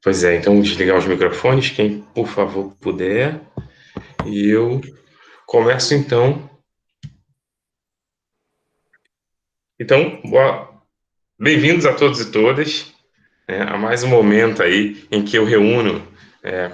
Pois é, então desligar os microfones, quem por favor puder, e eu começo então. Então, bem-vindos a todos e todas, né, a mais um momento aí em que eu reúno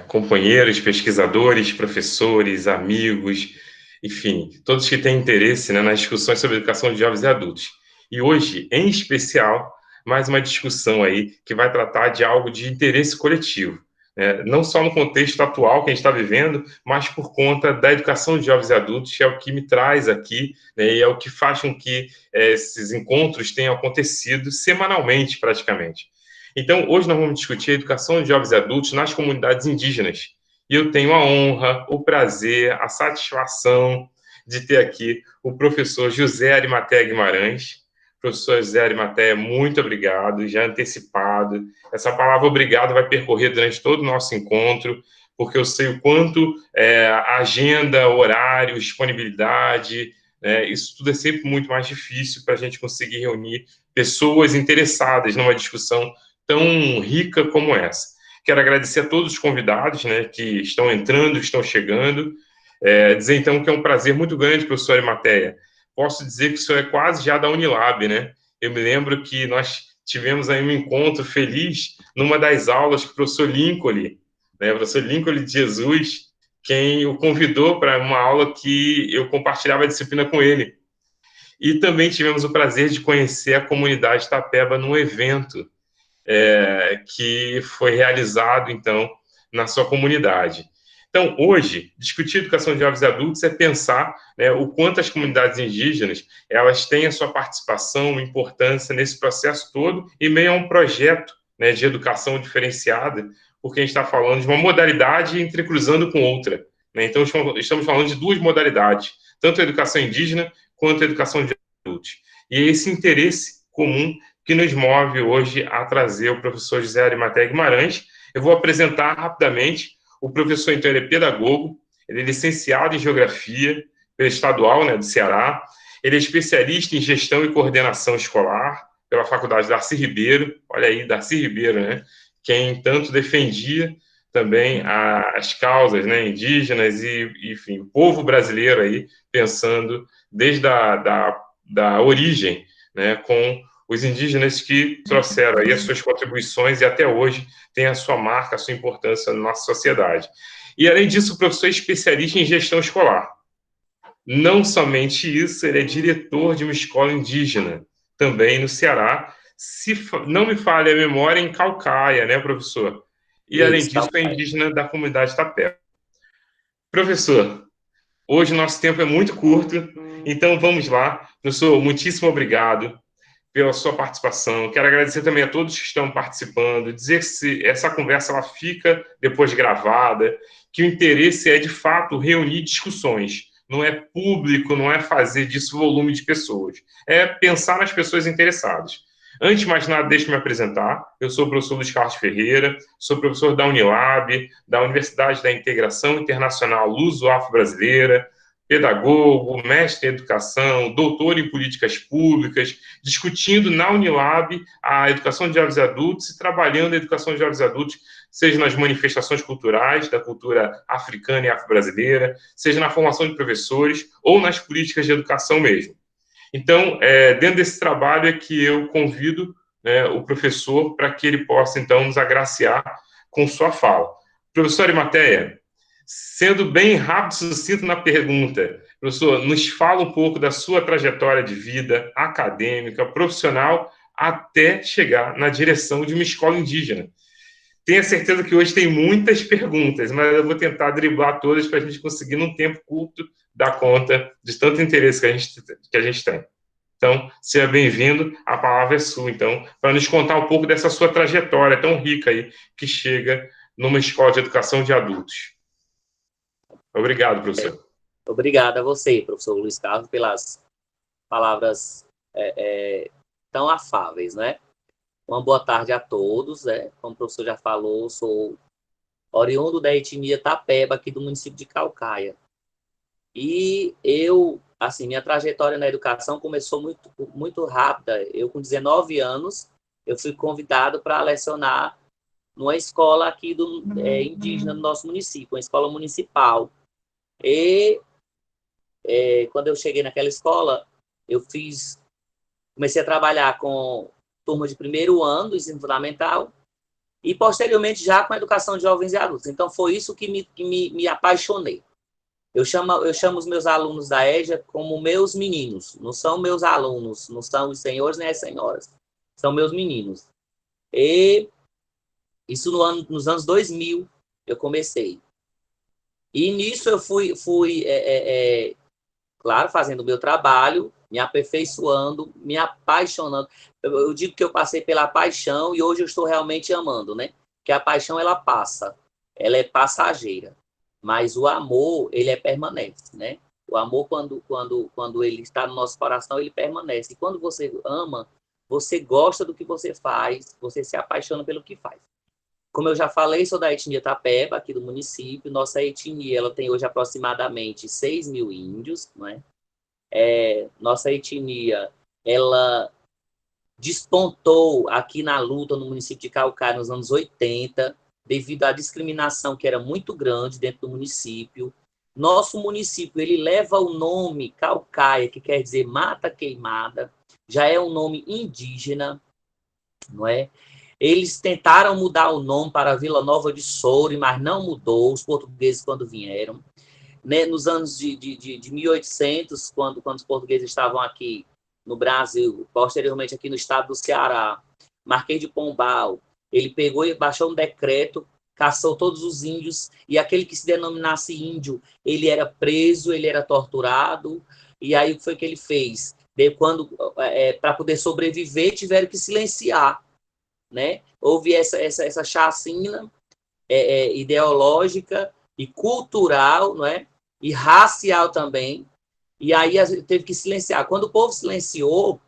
companheiros, pesquisadores, professores, amigos, enfim, todos que têm interesse, né, nas discussões sobre educação de jovens e adultos. E hoje, em especial, mais uma discussão aí que vai tratar de algo de interesse coletivo, né, não só no contexto atual que a gente está vivendo, mas por conta da educação de jovens e adultos, que é o que me traz aqui, né, e é o que faz com que esses encontros tenham acontecido semanalmente, praticamente. Então, hoje nós vamos discutir a educação de jovens e adultos nas comunidades indígenas. E eu tenho a honra, o prazer, a satisfação de ter aqui o professor José Arimatea Guimarães. Professor José Arimatea, muito obrigado, já antecipado. Essa palavra obrigado vai percorrer durante todo o nosso encontro, porque eu sei o quanto a agenda, horário, disponibilidade, isso tudo é sempre muito mais difícil para a gente conseguir reunir pessoas interessadas numa discussão tão rica como essa. Quero agradecer a todos os convidados, né, que estão entrando, estão chegando. Dizer, então, que é um prazer muito grande, professor Arimatea. Posso dizer que o senhor é quase já da Unilab, né? Eu me lembro que nós tivemos aí um encontro feliz numa das aulas que o professor Lincoln, né, o professor Lincoln de Jesus, quem o convidou para uma aula que eu compartilhava a disciplina com ele. E também tivemos o prazer de conhecer a comunidade Tapeba num evento que foi realizado, então, na sua comunidade. Então, hoje, discutir educação de jovens e adultos é pensar, né, o quanto as comunidades indígenas elas têm a sua participação, importância nesse processo todo, e meio a um projeto, né, de educação diferenciada, porque a gente está falando de uma modalidade entrecruzando com outra. Né? Então, estamos falando de duas modalidades, tanto a educação indígena quanto a educação de adultos. E é esse interesse comum que nos move hoje a trazer o professor José Arimatea Guimarães. Eu vou apresentar rapidamente o professor, então, ele é pedagogo, ele é licenciado em Geografia pela Estadual, né, do Ceará, ele é especialista em Gestão e Coordenação Escolar pela Faculdade Darcy Ribeiro, olha aí, Darcy Ribeiro, né, quem tanto defendia também as causas, né, indígenas e, enfim, o povo brasileiro aí, pensando desde da origem, né, com os indígenas que trouxeram aí as suas contribuições e até hoje tem a sua marca, a sua importância na nossa sociedade. E, além disso, o professor é especialista em gestão escolar. Não somente isso, ele é diretor de uma escola indígena, também no Ceará. Se não me falha a memória, em Caucaia, né, professor? E, além Isso, disso, é Calcaia. indígena da comunidade Tapé. Professor, hoje o nosso tempo é muito curto, então vamos lá. Professor, muitíssimo obrigado pela sua participação. Quero agradecer também a todos que estão participando, dizer que essa conversa ela fica depois gravada, que o interesse é, de fato, reunir discussões. Não é público, não é fazer disso volume de pessoas. É pensar nas pessoas interessadas. Antes de mais nada, deixe-me apresentar. Eu sou o professor Luiz Carlos Ferreira, sou professor da Unilab, da Universidade da Integração Internacional Luso-Afro-Brasileira, pedagogo, mestre em educação, doutor em políticas públicas, discutindo na Unilab a educação de jovens adultos e trabalhando a educação de jovens adultos, seja nas manifestações culturais da cultura africana e afro-brasileira, seja na formação de professores ou nas políticas de educação mesmo. Então, dentro desse trabalho é que eu convido, né, o professor para que ele possa, então, nos agraciar com sua fala. Professor Arimatea, sendo bem rápido e sucinto na pergunta, professor, nos fala um pouco da sua trajetória de vida acadêmica, profissional, até chegar na direção de uma escola indígena. Tenho certeza que hoje tem muitas perguntas, mas eu vou tentar driblar todas para a gente conseguir, num tempo curto, dar conta de tanto interesse que a gente tem. Então, seja bem-vindo, a palavra é sua, então, para nos contar um pouco dessa sua trajetória tão rica aí, que chega numa escola de educação de adultos. Obrigado, professor. Obrigado a você, professor Luiz Carlos, pelas palavras tão afáveis, né? Uma boa tarde a todos, né? Como o professor já falou, sou oriundo da etnia Tapeba, aqui do município de Calcaia. E eu, assim, minha trajetória na educação começou muito rápida. Eu, com 19 anos, eu fui convidado para lecionar numa escola aqui indígena do nosso município, uma escola municipal. E quando eu cheguei naquela escola, comecei a trabalhar com turma de primeiro ano do ensino fundamental e, posteriormente, já com a educação de jovens e adultos. Então, foi isso que me apaixonei. Eu chamo os meus alunos da EJA como meus meninos. Não são meus alunos, não são os senhores nem as senhoras. São meus meninos. E isso nos anos 2000 eu comecei. E nisso eu fui claro, fazendo o meu trabalho, me aperfeiçoando, me apaixonando. Eu digo que eu passei pela paixão e hoje eu estou realmente amando, né? Que a paixão, ela passa, ela é passageira. Mas o amor, ele é permanente, né? O amor, quando ele está no nosso coração, ele permanece. E quando você ama, você gosta do que você faz, você se apaixona pelo que faz. Como eu já falei, sou da etnia Tapeba, aqui do município. Nossa etnia, ela tem hoje aproximadamente 6 mil índios, não é? Nossa etnia, ela despontou aqui na luta no município de Caucaia nos anos 80, devido à discriminação que era muito grande dentro do município. Nosso município, ele leva o nome Caucaia, que quer dizer mata queimada, já é um nome indígena, não é? Eles tentaram mudar o nome para Vila Nova de Soure, mas não mudou, os portugueses quando vieram. Né, nos anos de 1800, quando os portugueses estavam aqui no Brasil, posteriormente aqui no estado do Ceará, Marquês de Pombal, ele pegou e baixou um decreto, caçou todos os índios, e aquele que se denominasse índio, ele era preso, ele era torturado, e aí o que foi que ele fez? Para poder sobreviver, tiveram que silenciar, né? Houve essa chacina ideológica e cultural, não é? E racial também, e aí teve que silenciar. Quando o povo silenciou,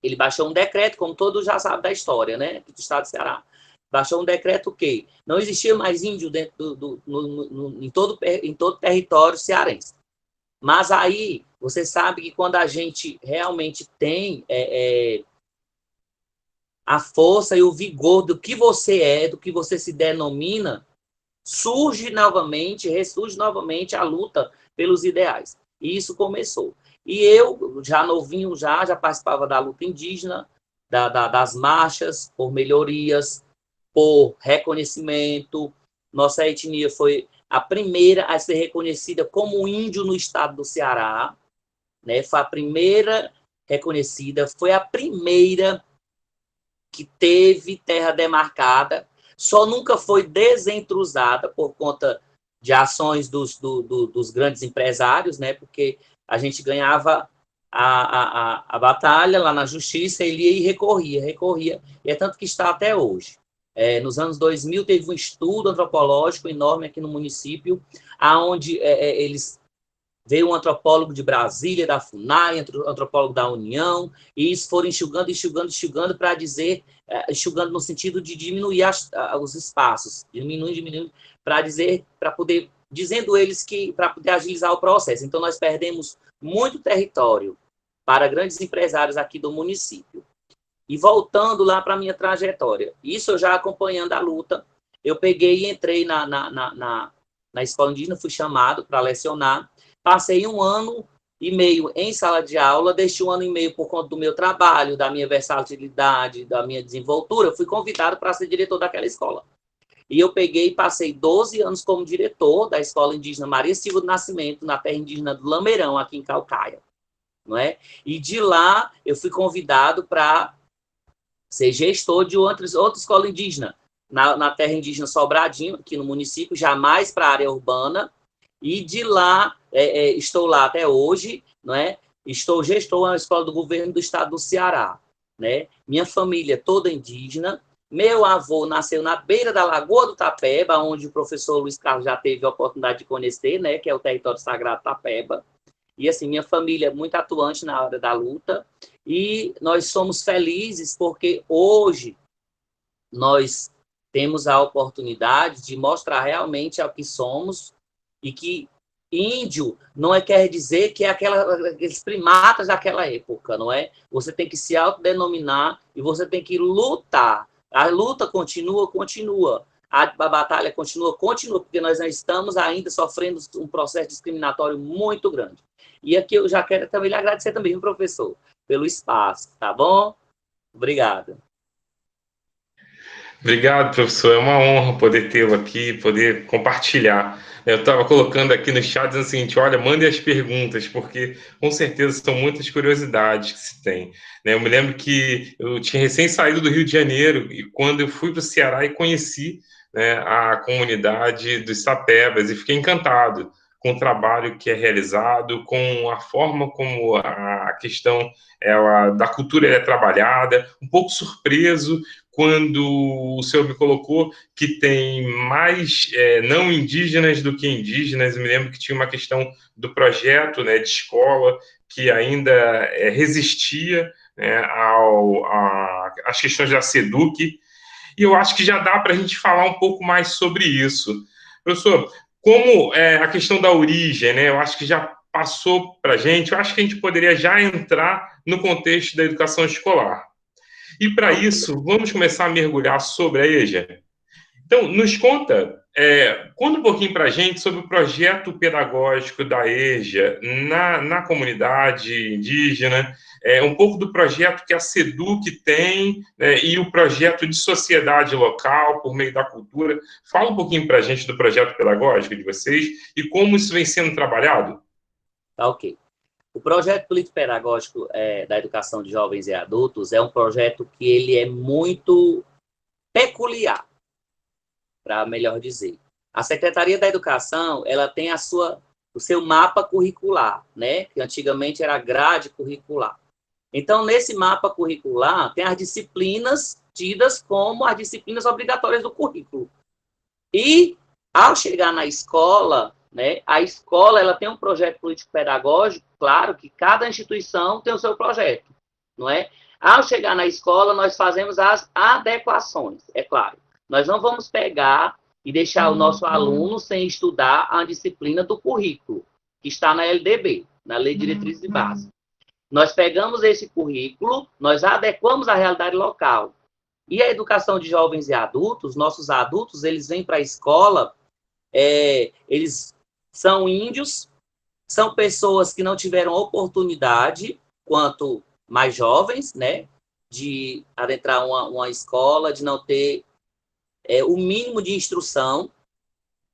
ele baixou um decreto, como todos já sabem da história, né, do estado do Ceará. Baixou um decreto que não existia mais índio dentro em todo o território cearense. Mas aí, você sabe que quando a gente realmente tem a força e o vigor do que você é, do que você se denomina, ressurge novamente a luta pelos ideais. E isso começou. E eu, já novinho, já participava da luta indígena, das marchas por melhorias, por reconhecimento. Nossa etnia foi a primeira a ser reconhecida como índio no estado do Ceará, né? Foi a primeira reconhecida, foi a primeira que teve terra demarcada, só nunca foi desentrusada por conta de ações dos grandes empresários, né? Porque a gente ganhava a batalha lá na justiça, ele ia e recorria, e é tanto que está até hoje. Nos anos 2000, teve um estudo antropológico enorme aqui no município, onde eles veio um antropólogo de Brasília, da FUNAI, antropólogo da União, e eles foram enxugando para dizer, enxugando no sentido de diminuir os espaços, diminuindo, para poder, dizendo eles que, para poder agilizar o processo. Então, nós perdemos muito território para grandes empresários aqui do município. E voltando lá para a minha trajetória, isso eu já acompanhando a luta, eu peguei e entrei na escola indígena, fui chamado para lecionar. Passei 1 ano e meio em sala de aula, deixei 1 ano e meio por conta do meu trabalho, da minha versatilidade, da minha desenvoltura, fui convidado para ser diretor daquela escola. E eu peguei e passei 12 anos como diretor da Escola Indígena Maria Silva do Nascimento, na terra indígena do Lameirão, aqui em Caucaia. Não é? E de lá eu fui convidado para ser gestor de outra escola indígena, na terra indígena Sobradinho, aqui no município, jamais para a área urbana. E de lá, estou lá até hoje, não é? Estou gestor na escola do governo do estado do Ceará, né? Minha família toda indígena. Meu avô nasceu na beira da Lagoa do Tapeba, onde o professor Luiz Carlos já teve a oportunidade de conhecer, né? Que é o território sagrado Tapeba. E assim, minha família é muito atuante na hora da luta. E nós somos felizes porque hoje nós temos a oportunidade de mostrar realmente o que somos, e que índio não quer dizer que é aqueles primatas daquela época, não é? Você tem que se autodenominar e você tem que lutar A luta continua. A batalha continua, porque nós estamos ainda sofrendo um processo discriminatório muito grande. E aqui eu já quero também lhe agradecer também, professor, pelo espaço, tá bom? Obrigado. Obrigado, professor. É uma honra poder tê-lo aqui, poder compartilhar. Eu estava colocando aqui no chat dizendo o seguinte: olha, mandem as perguntas, porque com certeza são muitas curiosidades que se tem. Eu me lembro que eu tinha recém saído do Rio de Janeiro e quando eu fui para o Ceará e conheci, né, a comunidade dos Sapebas e fiquei encantado com o trabalho que é realizado, com a forma como a questão da cultura é trabalhada, um pouco surpreso quando o senhor me colocou que tem mais não indígenas do que indígenas. Eu me lembro que tinha uma questão do projeto, né, de escola que ainda resistia, né, às questões da SEDUC, e eu acho que já dá para a gente falar um pouco mais sobre isso. Professor, como a questão da origem, né, eu acho que já passou para a gente, eu acho que a gente poderia já entrar no contexto da educação escolar. E para isso, vamos começar a mergulhar sobre a EJA. Então, nos conta um pouquinho para a gente sobre o projeto pedagógico da EJA na comunidade indígena, um pouco do projeto que a SEDUC tem, né, e o projeto de sociedade local por meio da cultura. Fala um pouquinho para a gente do projeto pedagógico de vocês e como isso vem sendo trabalhado. Tá, ok. O projeto político-pedagógico da educação de jovens e adultos é um projeto que ele é muito peculiar, para melhor dizer. A Secretaria da Educação, ela tem o seu mapa curricular, né? Que antigamente era grade curricular. Então, nesse mapa curricular, tem as disciplinas tidas como as disciplinas obrigatórias do currículo. E, ao chegar na escola, né, a escola ela tem um projeto político-pedagógico, claro que cada instituição tem o seu projeto, não é? Ao chegar na escola, nós fazemos as adequações, é claro. Nós não vamos pegar e deixar o nosso aluno sem estudar a disciplina do currículo, que está na LDB, na Lei de Diretrizes e Bases. Nós pegamos esse currículo, nós adequamos à realidade local. E a educação de jovens e adultos, nossos adultos, eles vêm para a escola, eles são índios, são pessoas que não tiveram oportunidade, quanto mais jovens, né, de adentrar uma escola, de não ter o mínimo de instrução.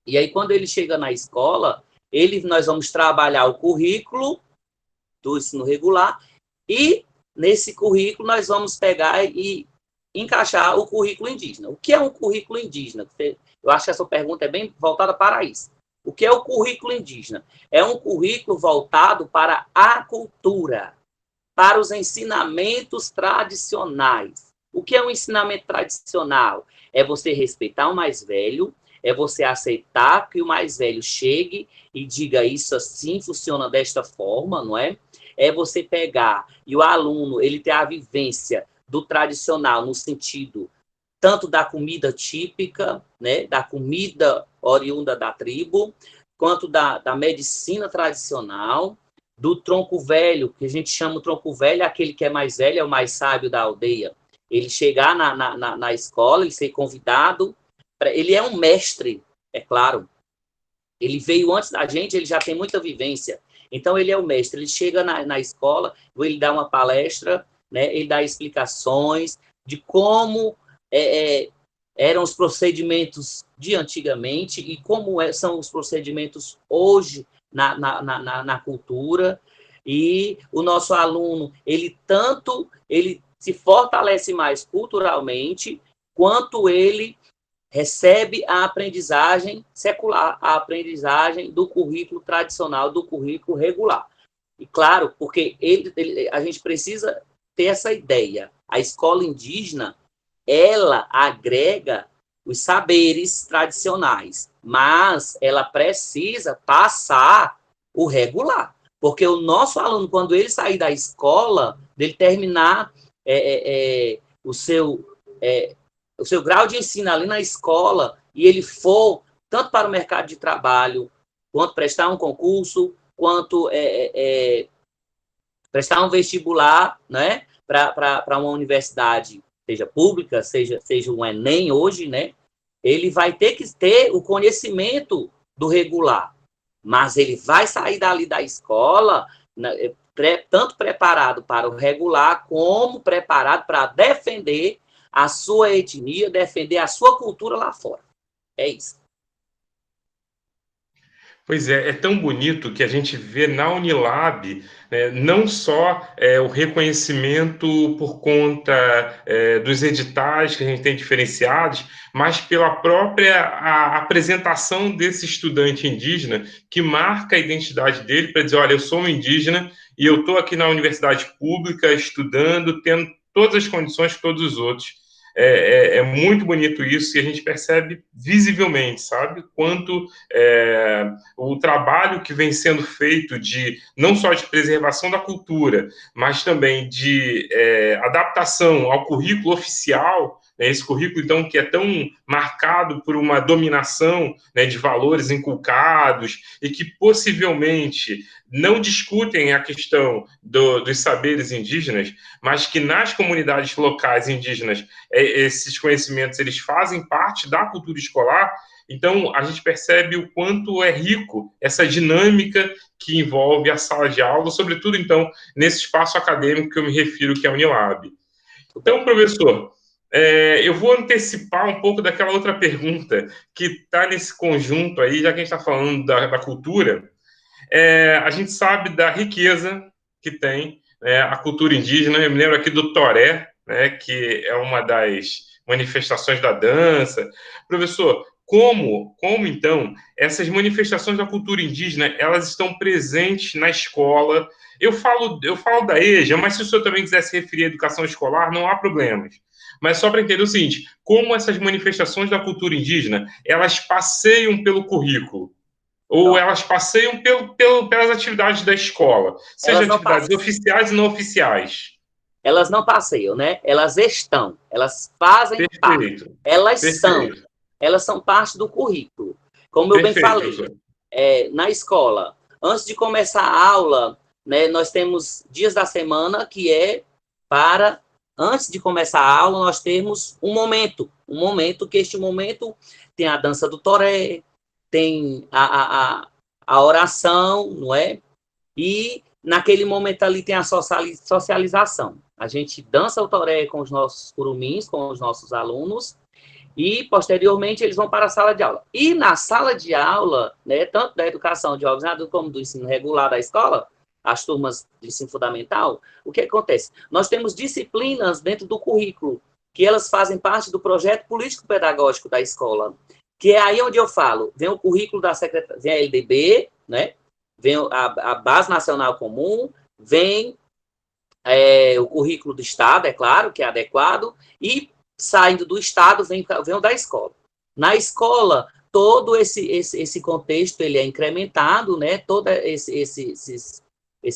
E aí, quando ele chega na escola, nós vamos trabalhar o currículo do ensino regular e, nesse currículo, nós vamos pegar e encaixar o currículo indígena. O que é um currículo indígena? Eu acho que essa pergunta é bem voltada para isso. O que é o currículo indígena? É um currículo voltado para a cultura, para os ensinamentos tradicionais. O que é um ensinamento tradicional? É você respeitar o mais velho, é você aceitar que o mais velho chegue e diga isso assim, funciona desta forma, não é? É você pegar e o aluno, ele ter a vivência do tradicional no sentido tanto da comida típica, né, da comida oriunda da tribo, quanto da medicina tradicional, do tronco velho, que a gente chama o tronco velho, aquele que é mais velho, é o mais sábio da aldeia. Ele chegar na escola, ele ser convidado, ele é um mestre, é claro. Ele veio antes da gente, ele já tem muita vivência. Então, ele é o mestre. Ele chega na escola, ele dá uma palestra, né, ele dá explicações de como eram os procedimentos de antigamente e como são os procedimentos hoje na cultura. E o nosso aluno, ele se fortalece mais culturalmente, quanto ele recebe a aprendizagem secular, a aprendizagem do currículo tradicional, do currículo regular. E claro, porque a gente precisa ter essa ideia. A escola indígena, ela agrega os saberes tradicionais, mas ela precisa passar o regular. Porque o nosso aluno, quando ele sair da escola, dele terminar o seu grau de ensino ali na escola, e ele for tanto para o mercado de trabalho, quanto prestar um concurso, quanto prestar um vestibular, né, para uma universidade seja pública, seja o Enem hoje, né? Ele vai ter que ter o conhecimento do regular, mas ele vai sair dali da escola, né, tanto preparado para o regular, como preparado para defender a sua etnia, defender a sua cultura lá fora. É isso. Pois é, é tão bonito que a gente vê na Unilab, né, não só o reconhecimento por conta dos editais que a gente tem diferenciados, mas pela própria apresentação desse estudante indígena que marca a identidade dele para dizer, olha, eu sou um indígena e eu estou aqui na universidade pública estudando, tendo todas as condições que todos os outros. É muito bonito isso e a gente percebe visivelmente, sabe? Quanto o trabalho que vem sendo feito de não só de preservação da cultura, mas também de adaptação ao currículo oficial, né, esse currículo, então, que é tão marcado por uma dominação, né, de valores inculcados e que possivelmente não discutem a questão dos saberes indígenas, mas que nas comunidades locais indígenas esses conhecimentos eles fazem parte da cultura escolar. Então, a gente percebe o quanto é rico essa dinâmica que envolve a sala de aula, sobretudo, então, nesse espaço acadêmico que eu me refiro, que é a Unilab. Então, professor, eu vou antecipar um pouco daquela outra pergunta que está nesse conjunto aí, já que a gente está falando da cultura. A gente sabe da riqueza que tem a cultura indígena. Eu me lembro aqui do toré, né, que é uma das manifestações da dança. Professor, como então essas manifestações da cultura indígena elas estão presentes na escola? Eu falo da EJA, mas se o senhor também quiser se referir à educação escolar, não há problemas. Mas só para entender o seguinte, como essas manifestações da cultura indígena, elas passeiam pelo currículo? Ou Pronto. elas passeiam pelas atividades da escola, seja atividades oficiais e não oficiais? Elas não passeiam, né? Elas estão, elas fazem parte, Perfeito, elas perfeito, são parte do currículo. Como eu bem perfeito, falei, professor. na escola, antes de começar a aula, né, nós temos dias da semana que é para, antes de começar a aula, nós temos um momento que este momento tem a dança do toré, tem a oração, não é? E naquele momento ali tem a socialização. A gente dança o toré com os nossos curumins, com os nossos alunos, e posteriormente eles vão para a sala de aula. E na sala de aula, né, tanto da educação de jovens adultos como do ensino regular da escola, as turmas de ensino fundamental, o que acontece? Nós temos disciplinas dentro do currículo, que elas fazem parte do projeto político-pedagógico da escola, que é aí onde eu falo, vem o currículo da Secretaria, vem a LDB, né? Vem a Base Nacional Comum, vem o currículo do Estado, é claro, que é adequado, e saindo do Estado, vem o da escola. Na escola, todo esse contexto ele é incrementado, né? Todo esse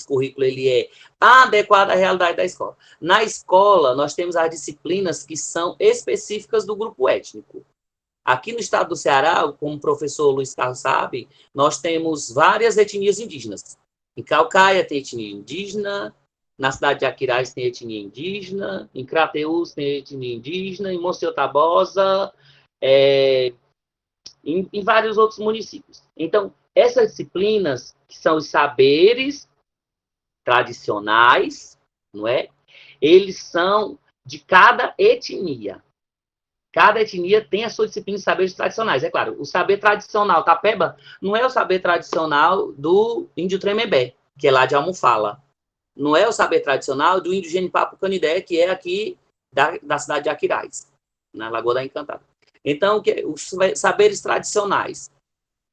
currículo ele é adequado à realidade da escola. Na escola, nós temos as disciplinas que são específicas do grupo étnico. Aqui no estado do Ceará, como o professor Luiz Carlos sabe, nós temos várias etnias indígenas. Em Caucaia tem etnia indígena, na cidade de Aquiraz tem etnia indígena, em Crateús tem etnia indígena, em Monsenhor Tabosa, em vários outros municípios. Então, essas disciplinas, que são os saberes tradicionais, não é? Eles são de cada etnia. Cada etnia tem a sua disciplina de saberes tradicionais. É claro, o saber tradicional tapeba não é o saber tradicional do índio Tremembé, que é lá de Almofala. Não é o saber tradicional do índio Genipapo Canidé, que é aqui da cidade de Aquiraz, na Lagoa da Encantada. Então, os saberes tradicionais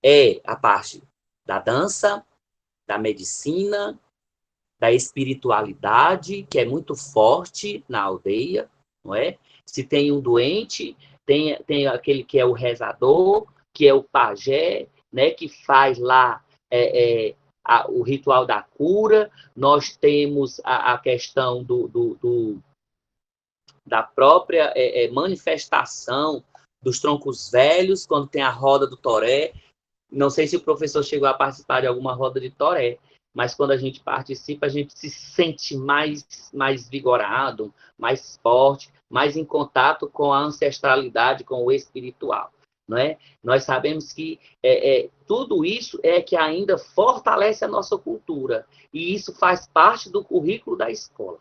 é a parte da dança, da medicina, da espiritualidade, que é muito forte na aldeia, não é? Se tem um doente, tem aquele que é o rezador, que é o pajé, né, que faz lá o ritual da cura. Nós temos a questão da própria manifestação dos troncos velhos, quando tem a roda do toré. Não sei se o professor chegou a participar de alguma roda de toré, mas quando a gente participa, a gente se sente mais vigorado, mais forte, mais em contato com a ancestralidade, com o espiritual. Não é? Nós sabemos que tudo isso é que ainda fortalece a nossa cultura, e isso faz parte do currículo da escola.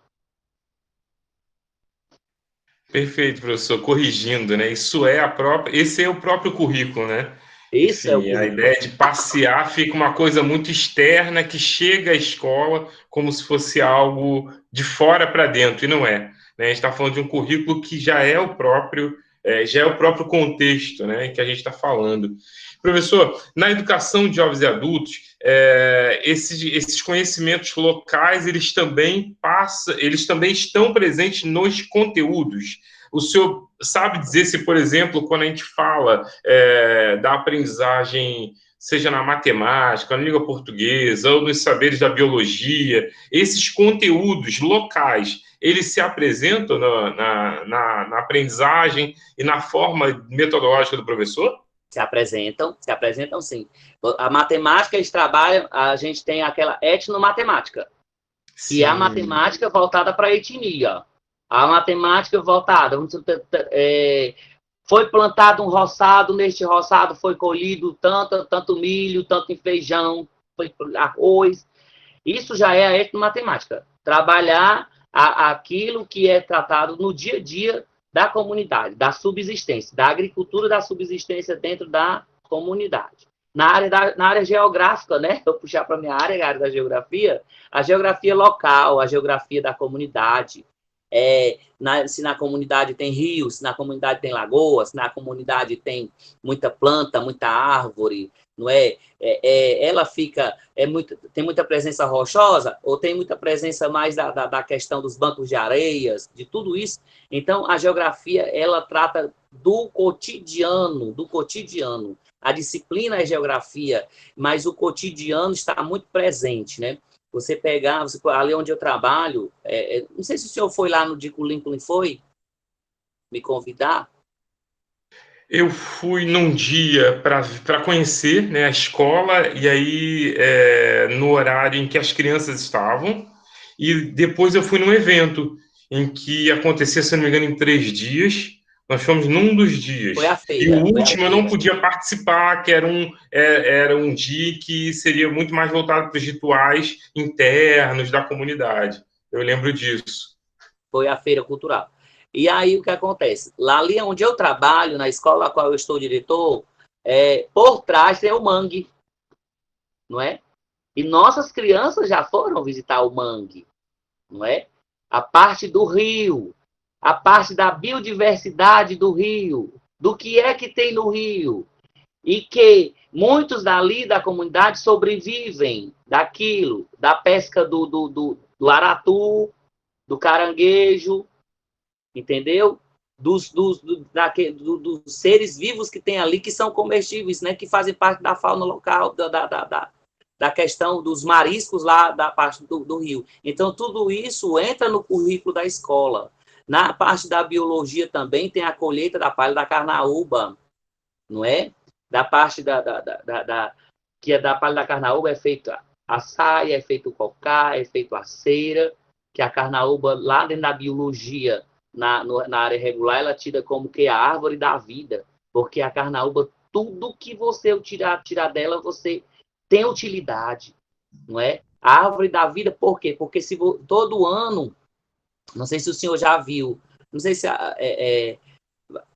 Perfeito, professor. Corrigindo, né? Esse é o próprio currículo, né? Isso é o Enfim, a currículo. ideia de passear fica uma coisa muito externa que chega à escola como se fosse algo de fora para dentro, e não é. Né? A gente está falando de um currículo que já é o próprio contexto, né, que a gente está falando. Professor, na educação de jovens e adultos, esses conhecimentos locais, eles também estão presentes nos conteúdos. O senhor sabe dizer se, por exemplo, quando a gente fala da aprendizagem, seja na matemática, na língua portuguesa, ou nos saberes da biologia, esses conteúdos locais, eles se apresentam na aprendizagem e na forma metodológica do professor? Se apresentam sim. A matemática, eles trabalham, a gente tem aquela etnomatemática, que é a Sim. matemática voltada para a etnia. A matemática voltada, foi plantado um roçado, neste roçado foi colhido tanto milho, tanto feijão, foi arroz. Isso já é a etnomatemática. Trabalhar aquilo que é tratado no dia a dia da comunidade, da subsistência, da agricultura da subsistência dentro da comunidade. Na área geográfica, né? Eu puxar para a minha área, a área da geografia, a geografia local, a geografia da comunidade, se na comunidade tem rios, se na comunidade tem lagoas, se na comunidade tem muita planta, muita árvore, não é? Ela tem muita presença rochosa ou tem muita presença mais da questão dos bancos de areias, de tudo isso. Então, a geografia, ela trata do cotidiano, do cotidiano. A disciplina é geografia, mas o cotidiano está muito presente, né? Você pegar, ali onde eu trabalho, não sei se o senhor foi lá no dia que o Lincoln foi me convidar. Eu fui num dia para conhecer, né, a escola, e aí no horário em que as crianças estavam, e depois eu fui num evento em que acontecia, se não me engano, em 3 dias. Nós fomos num dos Foi dias. a E o feira, foi a último eu não feira. podia participar, que era um dia que seria muito mais voltado para os rituais internos da comunidade. Eu lembro disso. Foi a feira cultural. E aí o que acontece? Lá ali onde eu trabalho, na escola a qual eu estou diretor, por trás tem o mangue, não é? E nossas crianças já foram visitar o mangue, não é? A parte do rio, a parte da biodiversidade do rio, do que é que tem no rio. E que muitos dali da comunidade sobrevivem daquilo, da pesca do aratu, do caranguejo, entendeu? Dos seres vivos que tem ali, que são comestíveis, né? Que fazem parte da fauna local, da questão dos mariscos lá da parte do rio. Então, tudo isso entra no currículo da escola. Na parte da biologia também tem a colheita da palha da carnaúba, não é? Da parte que é da palha da carnaúba é feito a saia, é feito o cocá, é feito a cera, que a carnaúba, lá dentro da biologia, na área regular, ela tira como que a árvore da vida, porque a carnaúba, tudo que você tirar dela, você tem utilidade, não é? A árvore da vida, por quê? Porque se todo ano, não sei se o senhor já viu, não sei se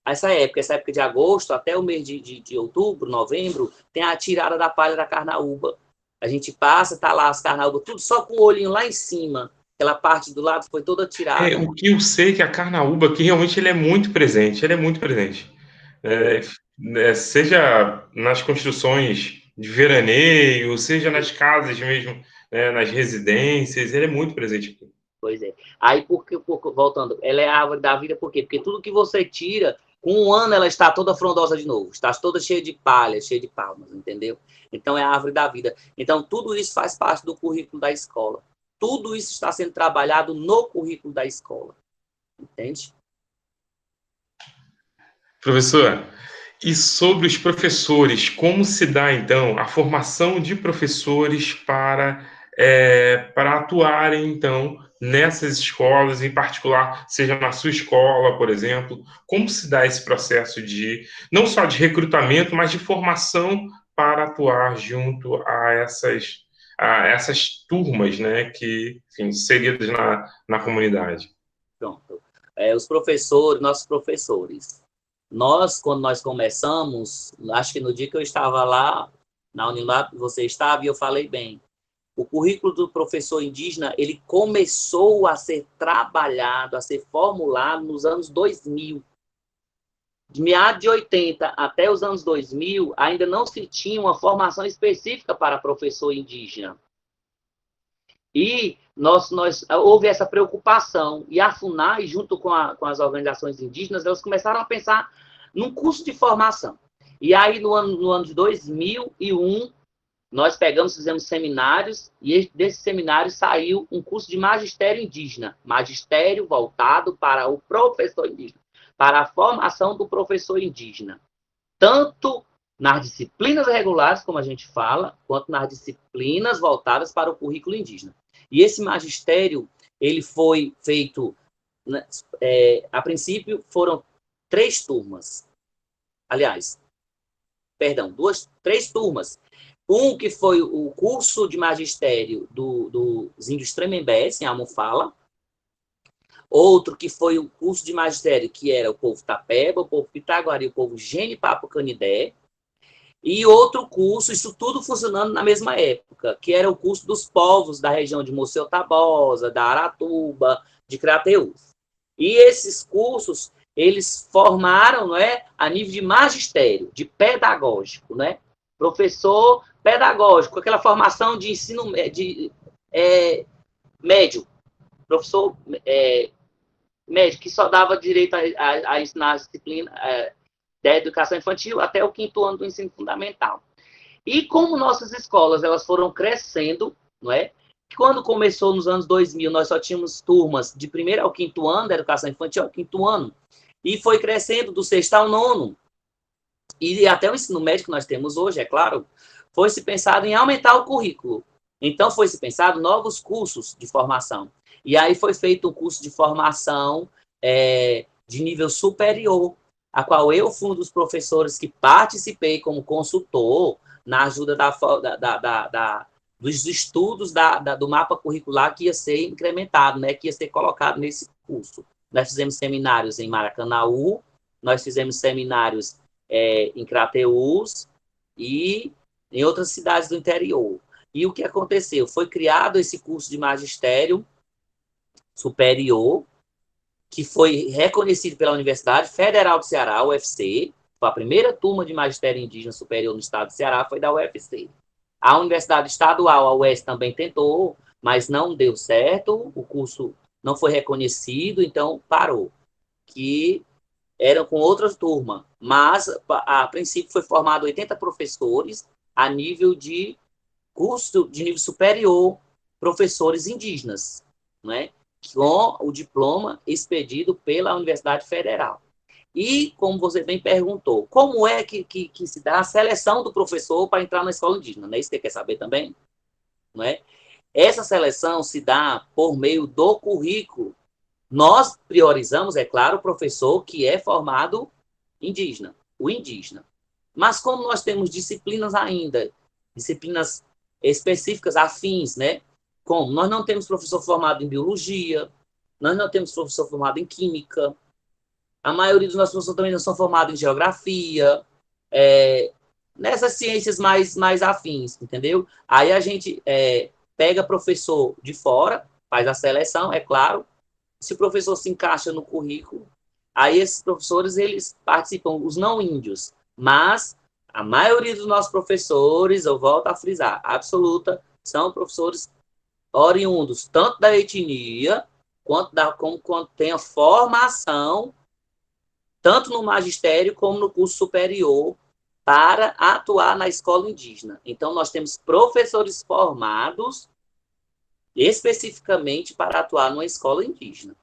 essa época de agosto até o mês de outubro, novembro, tem a tirada da palha da carnaúba. A gente passa, tá lá as carnaúbas, tudo só com o olhinho lá em cima. Aquela parte do lado foi toda tirada. O que eu sei é que a carnaúba aqui realmente ele é muito presente, ele é muito presente. É, É, seja nas construções de veraneio, seja nas casas mesmo, nas residências, ele é muito presente aqui. pois é. Aí, voltando, ela é a árvore da vida, por quê? Porque tudo que você tira, com um ano ela está toda frondosa de novo, está toda cheia de palha, cheia de palmas, entendeu? Então é a árvore da vida. Então tudo isso faz parte do currículo da escola. Tudo isso está sendo trabalhado no currículo da escola, entende? Professor, e sobre os professores, como se dá então a formação de professores para para atuarem, então, nessas escolas, em particular, seja na sua escola, por exemplo? Como se dá esse processo de, não só de recrutamento, mas de formação para atuar junto a essas turmas, né, que, enfim, inseridas na comunidade? Pronto. Os professores, nossos professores. Quando nós começamos, acho que no dia que eu estava lá, na Unilab, você estava, e eu falei bem, o currículo do professor indígena, ele começou a ser trabalhado, a ser formulado nos anos 2000. De meados de 80 até os anos 2000, ainda não se tinha uma formação específica para professor indígena. E houve essa preocupação. E a FUNAI, junto com as organizações indígenas, elas começaram a pensar num curso de formação. E aí, no ano de 2001, nós fizemos seminários, e desse seminário saiu um curso de magistério indígena, magistério voltado para o professor indígena, para a formação do professor indígena, tanto nas disciplinas regulares, como a gente fala, quanto nas disciplinas voltadas para o currículo indígena. E esse magistério, ele foi feito, a princípio, foram 3 turmas. Aliás, perdão, 3 turmas. Um que foi o curso de magistério dos índios Tremembés, em Almofala. Outro que foi o curso de magistério, que era o povo Tapeba, o povo Pitaguari, o povo Genipapo Canidé. E outro curso, isso tudo funcionando na mesma época, que era o curso dos povos da região de Moceu Tabosa, da Aratuba, de Crateús. E esses cursos, eles formaram, não é, a nível de magistério, de pedagógico, né? Professor pedagógico, aquela formação de ensino médio, professor médio, que só dava direito a ensinar a disciplina da educação infantil até o 5º ano do ensino fundamental. E como nossas escolas elas foram crescendo, não é? Quando começou nos anos 2000, nós só tínhamos turmas de 1º ao 5º ano da educação infantil, ao 5º ano, e foi crescendo do 6º ao 9º. E até o ensino médio que nós temos hoje, é claro, foi se pensado em aumentar o currículo. Então, foi se pensado novos cursos de formação. E aí foi feito um curso de formação de nível superior, a qual eu fui um dos professores que participei como consultor na ajuda dos estudos do mapa curricular que ia ser incrementado, né, que ia ser colocado nesse curso. Nós fizemos seminários em Maracanaú, nós fizemos seminários em Crateús e em outras cidades do interior. E o que aconteceu? Foi criado esse curso de magistério superior, que foi reconhecido pela Universidade Federal do Ceará, UFC. Foi a primeira turma de magistério indígena superior no estado do Ceará, foi da UFC. A Universidade Estadual, a UES, também tentou, mas não deu certo, o curso não foi reconhecido, então parou. Que eram com outra turma, mas a princípio foi formado 80 professores a nível de curso de nível superior, professores indígenas, né? Com o diploma expedido pela Universidade Federal. E, como você bem perguntou, como é que se dá a seleção do professor para entrar na escola indígena? Não é isso que você quer saber também? Não é? Essa seleção se dá por meio do currículo. Nós priorizamos, é claro, o professor que é formado indígena, o indígena. Mas como nós temos disciplinas ainda, disciplinas específicas, afins, né? Como nós não temos professor formado em biologia, nós não temos professor formado em química, a maioria dos nossos professores também não são formados em geografia, nessas ciências mais afins, entendeu? Aí a gente pega professor de fora, faz a seleção, é claro. Se o professor se encaixa no currículo, aí esses professores, eles participam, os não índios, mas a maioria dos nossos professores, eu volto a frisar, absoluta, são professores oriundos tanto da etnia, quanto tem a formação, tanto no magistério como no curso superior, para atuar na escola indígena. Então, nós temos professores formados especificamente para atuar numa escola indígena.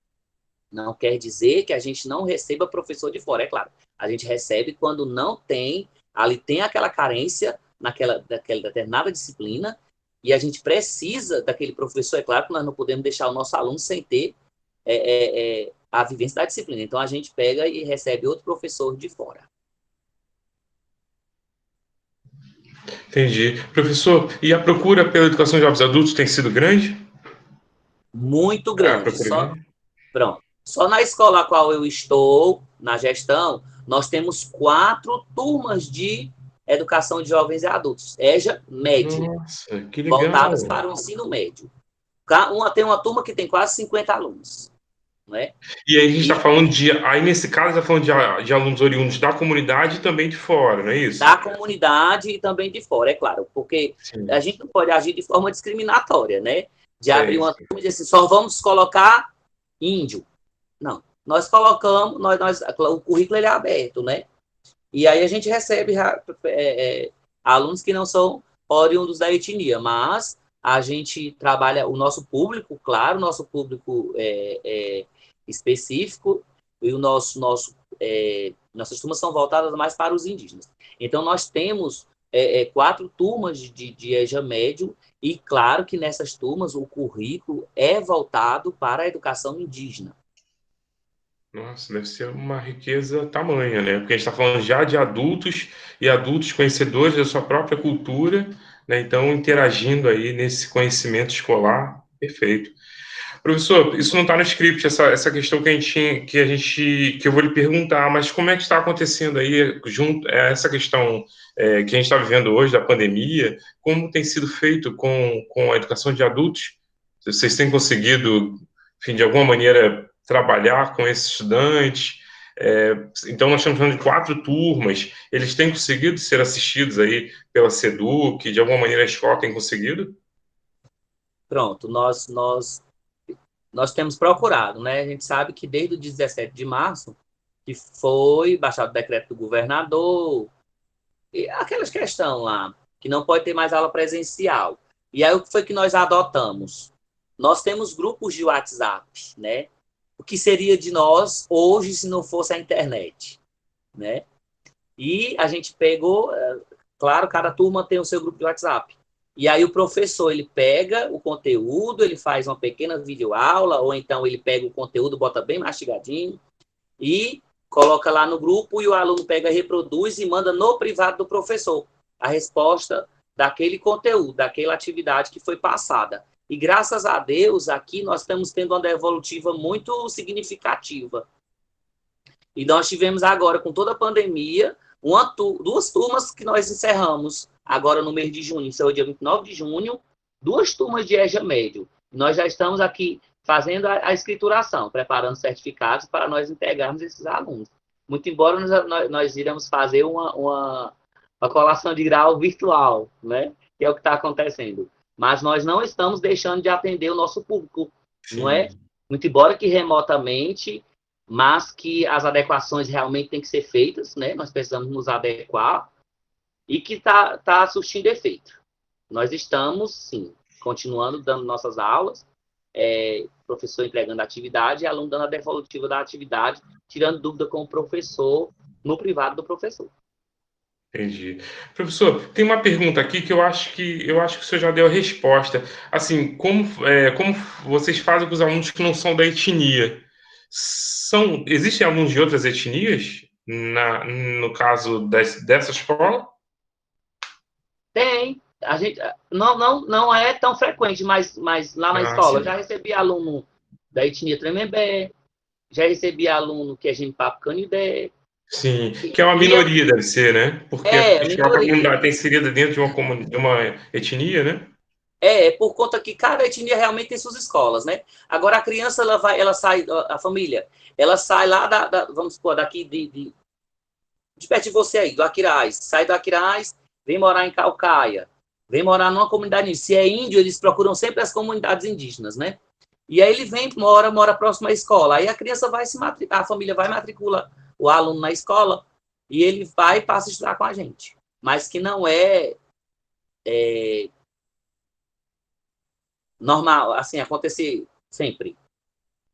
Não quer dizer que a gente não receba professor de fora, é claro. A gente recebe quando não tem, ali tem aquela carência daquela determinada disciplina, E a gente precisa daquele professor, é claro que nós não podemos deixar o nosso aluno sem ter a vivência da disciplina. Então, a gente pega e recebe outro professor de fora. Entendi. Professor, e a procura pela educação de jovens adultos tem sido grande? Muito É, a grande. procura grande? Pronto. Só na escola a qual eu estou, na gestão, nós temos 4 turmas de educação de jovens e adultos. EJA médio, Nossa, que legal. voltadas para o ensino médio. Tem uma turma que tem quase 50 alunos. Né? E aí a gente está E falando de. Aí nesse caso, está falando de alunos oriundos da comunidade e também de fora, não é isso? da comunidade e também de fora, é claro, porque a Sim, gente não pode agir de forma discriminatória, né? De é abrir uma isso. turma e dizer assim, só vamos colocar índio. Não. Nós colocamos, o currículo ele é aberto, né? E aí a gente recebe alunos que não são oriundos da etnia, mas a gente trabalha o nosso público, claro, o nosso público específico e nossas turmas são voltadas mais para os indígenas. Então, nós temos 4 turmas de EJA médio e, claro, que nessas turmas o currículo é voltado para a educação indígena. Nossa, deve ser uma riqueza tamanha, né? Porque a gente está falando já de adultos e adultos conhecedores da sua própria cultura, né? Então, interagindo aí nesse conhecimento escolar, perfeito. Professor, isso não está no script, essa questão que eu vou lhe perguntar, mas como é que está acontecendo aí, junto a essa questão que a gente está vivendo hoje, da pandemia, como tem sido feito com a educação de adultos? Vocês têm conseguido, enfim, de alguma maneira, trabalhar com esses estudantes? Então, nós estamos falando de 4 turmas, eles têm conseguido ser assistidos aí pela SEDUC, de alguma maneira a escola tem conseguido? Pronto, nós temos procurado, né? A gente sabe que desde o 17 de março, que foi baixado o decreto do governador, e aquelas questões lá, que não pode ter mais aula presencial. E aí o que foi que nós adotamos? Nós temos grupos de WhatsApp, né? O que seria de nós hoje se não fosse a internet, né? E a gente pegou, claro, cada turma tem o seu grupo de WhatsApp. E aí o professor, ele pega o conteúdo, ele faz uma pequena videoaula, ou então ele pega o conteúdo, bota bem mastigadinho, e coloca lá no grupo, e o aluno pega, reproduz e manda no privado do professor a resposta daquele conteúdo, daquela atividade que foi passada. E graças a Deus, aqui nós estamos tendo uma devolutiva muito significativa. E nós tivemos agora, com toda a pandemia, 2 turmas que nós encerramos agora no mês de junho, isso é o dia 29 de junho, 2 turmas de EJA médio. Nós já estamos aqui fazendo a escrituração, preparando certificados para nós integrarmos esses alunos. Muito embora nós iremos fazer uma colação de grau virtual, né? Que é o que está acontecendo. Mas nós não estamos deixando de atender o nosso público, não é? Sim. Muito embora que remotamente, mas que as adequações realmente têm que ser feitas, né? Nós precisamos nos adequar e que tá surtindo efeito. Nós estamos, sim, continuando dando nossas aulas, professor entregando a atividade e aluno dando a devolutiva da atividade, tirando dúvida com o professor no privado do professor. Entendi. Professor, tem uma pergunta aqui que eu acho que o senhor já deu a resposta. Assim, como vocês fazem com os alunos que não são da etnia? Existem alunos de outras etnias no caso dessa escola? Tem, a gente não é tão frequente, mas lá na Ah, escola eu sim. já recebi aluno da etnia Tremembé, já recebi aluno que é gente Papo Canidé, Sim, que é uma e minoria, deve ser, né? Porque a própria minoria. comunidade está inserida dentro de uma etnia, né? Por conta que cada etnia realmente tem suas escolas, né? Agora a criança ela sai, a família, ela sai lá vamos supor, daqui de perto de você aí, do Aquiraz, sai do Aquiraz, vem morar em Calcaia, vem morar numa comunidade. Se é índio, eles procuram sempre as comunidades indígenas, né? E aí ele vem, mora próximo à escola. Aí a criança vai a família vai matricula o aluno na escola e ele vai e passa a estudar com a gente. Mas que não é normal, assim, acontecer sempre.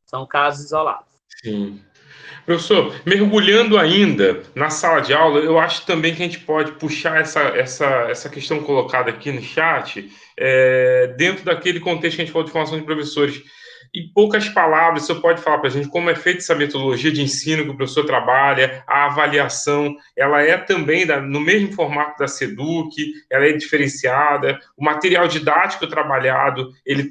São casos isolados. Sim. Professor, mergulhando ainda na sala de aula, eu acho também que a gente pode puxar essa questão colocada aqui no chat, dentro daquele contexto que a gente falou de formação de professores. Em poucas palavras, você pode falar para a gente como é feita essa metodologia de ensino que o professor trabalha, a avaliação, ela é também no mesmo formato da SEDUC, ela é diferenciada, o material didático trabalhado, ele